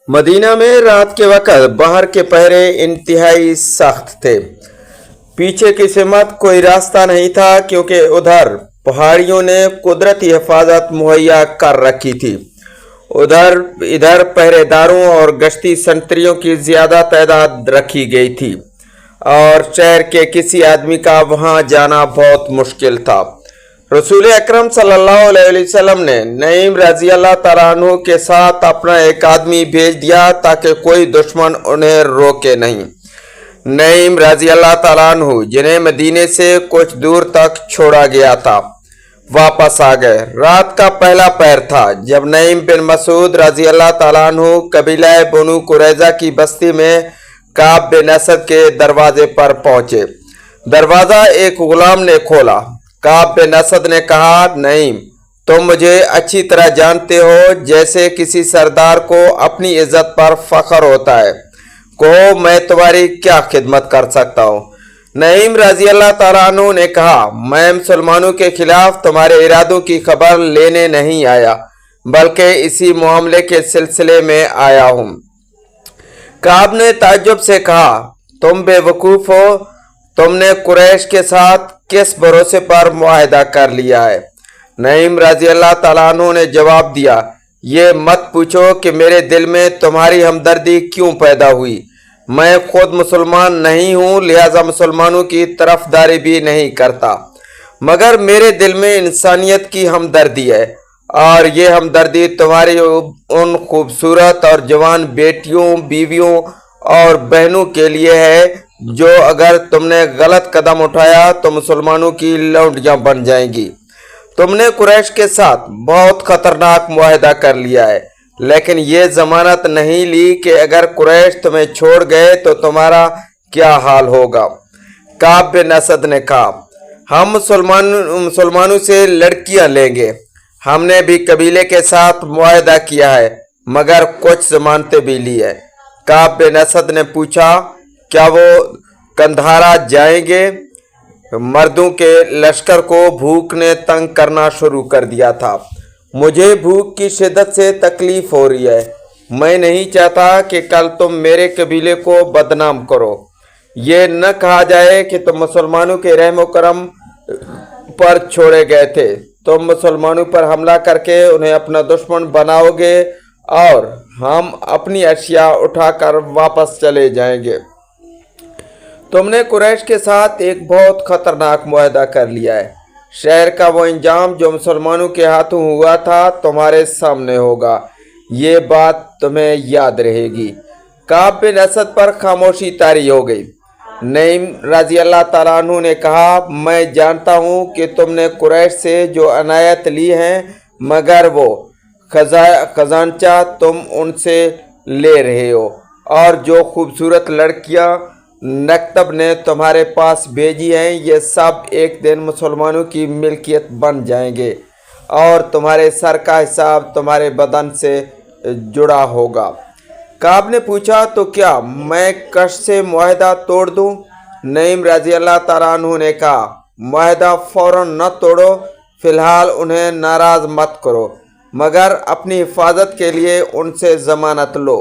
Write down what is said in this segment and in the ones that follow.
Medina में रात के वक़्त बाहर के पहरे इंतहाई सख्त थे। पीछे की सिमत कोई रास्ता नहीं था क्योंकि उधर पहाड़ियों ने कुदरती हिफाजत मुहैया कर रखी थी। उधर इधर पहरेदारों और गश्ती संतरियों की ज्यादा तादाद रखी गई थी और शहर के किसी आदमी का वहां जाना बहुत मुश्किल था। रसूल अकरम सल्लल्लाहु अलैहि वसल्लम ने नईम रजी अल्लाह तआला अन्हु के साथ अपना एक आदमी भेज दिया ताकि कोई दुश्मन उन्हें रोके नहीं। नईम रजी अल्लाह तआला अन्हु जिन्हें मदीने से कुछ दूर तक छोड़ा गया था वापस आ गए। रात का पहला पहर था जब नईम बिन मसूद रजी अल्लाह तआला अन्हु कबीला बनु कुरैजा की बस्ती में काब बिन असद के दरवाजे पर पहुंचे। दरवाजा एक गुलाम ने खोला। काब बिन असद ने कहा, नईम, तुम मुझे अच्छी तरह जानते हो, जैसे किसी सरदार को अपनी इज्जत पर फख्र होता है। कहो, मैं तुम्हारी क्या खिदमत कर सकता हूँ। नईम रजी अल्लाह तआला अन्हु ने कहा, मैं मुसलमानों के खिलाफ तुम्हारे इरादों की खबर लेने नहीं आया, बल्कि इसी मामले के सिलसिले में आया हूँ। काब ने ताज्जुब से कहा, तुम बेवकूफ़ हो, तुमने कुरैश के साथ किस भरोसे पर मुआहिदा कर लिया है। नईम रजी अल्लाह तआला अन्हु ने जवाब दिया, ये मत पूछो कि मेरे दिल में तुम्हारी हमदर्दी क्यों पैदा हुई। मैं खुद मुसलमान नहीं हूँ, लिहाजा मुसलमानों की तरफदारी भी नहीं करता, मगर मेरे दिल में इंसानियत की हमदर्दी है और ये हमदर्दी तुम्हारी उन खूबसूरत और जवान बेटियों, बीवियों और बहनों के लिए है जो अगर तुमने गलत कदम उठाया तो मुसलमानों की लौंडियां बन जाएंगी। तुमने कुरैश के साथ बहुत खतरनाक मुआहिदा कर लिया है, लेकिन ये जमानत नहीं ली कि अगर कुरैश तुम्हें छोड़ गए तो तुम्हारा क्या हाल होगा। काब बिन असद ने कहा, हम मुसलमानों से लड़कियां लेंगे। हमने भी कबीले के साथ मुआहिदा किया है, मगर कुछ जमानतें भी ली है। काब बिन असद ने पूछा, क्या वो कंधारा जाएंगे। मर्दों के लश्कर को भूख ने तंग करना शुरू कर दिया था। मुझे भूख की शिद्दत से तकलीफ हो रही है। मैं नहीं चाहता कि कल तुम मेरे कबीले को बदनाम करो। ये न कहा जाए कि तुम मुसलमानों के रहम करम पर छोड़े गए थे। तुम मुसलमानों पर हमला करके उन्हें अपना दुश्मन बनाओगे और हम अपनी अशिया उठाकर वापस चले जाएंगे। तुमने कुरैश के साथ एक बहुत खतरनाक मुआहिदा कर लिया है। शहर का वो इंजाम जो मुसलमानों के हाथों हुआ था तुम्हारे सामने होगा। ये बात तुम्हें याद रहेगी। काब बिन असद पर खामोशी तारी हो गई। नईम रजी अल्लाह तआला अन्हु ने कहा, मैं जानता हूँ कि तुमने कुरैश से जो अनायत ली हैं, मगर वो खजांचा तुम उनसे ले रहे हो और जो खूबसूरत लड़कियाँ नक्तब ने तुम्हारे पास भेजी हैं, ये सब एक दिन मुसलमानों की मिल्कियत बन जाएंगे और तुम्हारे सर का हिसाब तुम्हारे बदन से जुड़ा होगा। काब ने पूछा, तो क्या मैं कश से मुआहिदा तोड़ दूं। नईम रजी अल्लाह तआला अन्हु ने कहा, मुआहिदा फौरन न तोड़ो, फिलहाल उन्हें नाराज मत करो, मगर अपनी हिफाजत के लिए उनसे जमानत लो।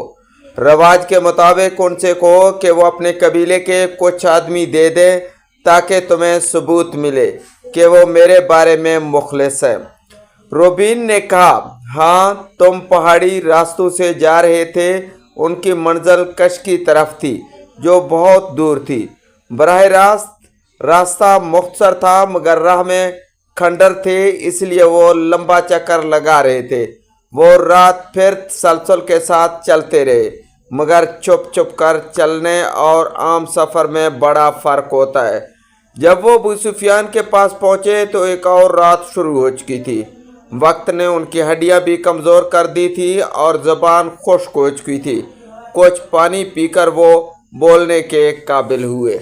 रवाज के मुताबिक उनसे कहो कि वो अपने कबीले के कुछ आदमी दे दे ताकि तुम्हें सबूत मिले कि वो मेरे बारे में मुखलिस है। रोबीन ने कहा, हाँ, तुम पहाड़ी रास्तों से जा रहे थे। उनकी मंजिल कश की तरफ थी जो बहुत दूर थी। बराह रास्ता मुख्तसर था, मगर राह में खंडर थे, इसलिए वो लंबा चक्कर लगा रहे थे। वो रात फिर तसलसल के साथ चलते रहे, मगर चुप चुप कर चलने और आम सफ़र में बड़ा फ़र्क होता है। जब वो अबू सुफियान के पास पहुँचे तो एक और रात शुरू हो चुकी थी। वक्त ने उनकी हड्डियाँ भी कमज़ोर कर दी थी और ज़बान खुश्क हो चुकी थी। कुछ पानी पीकर वो बोलने के काबिल हुए।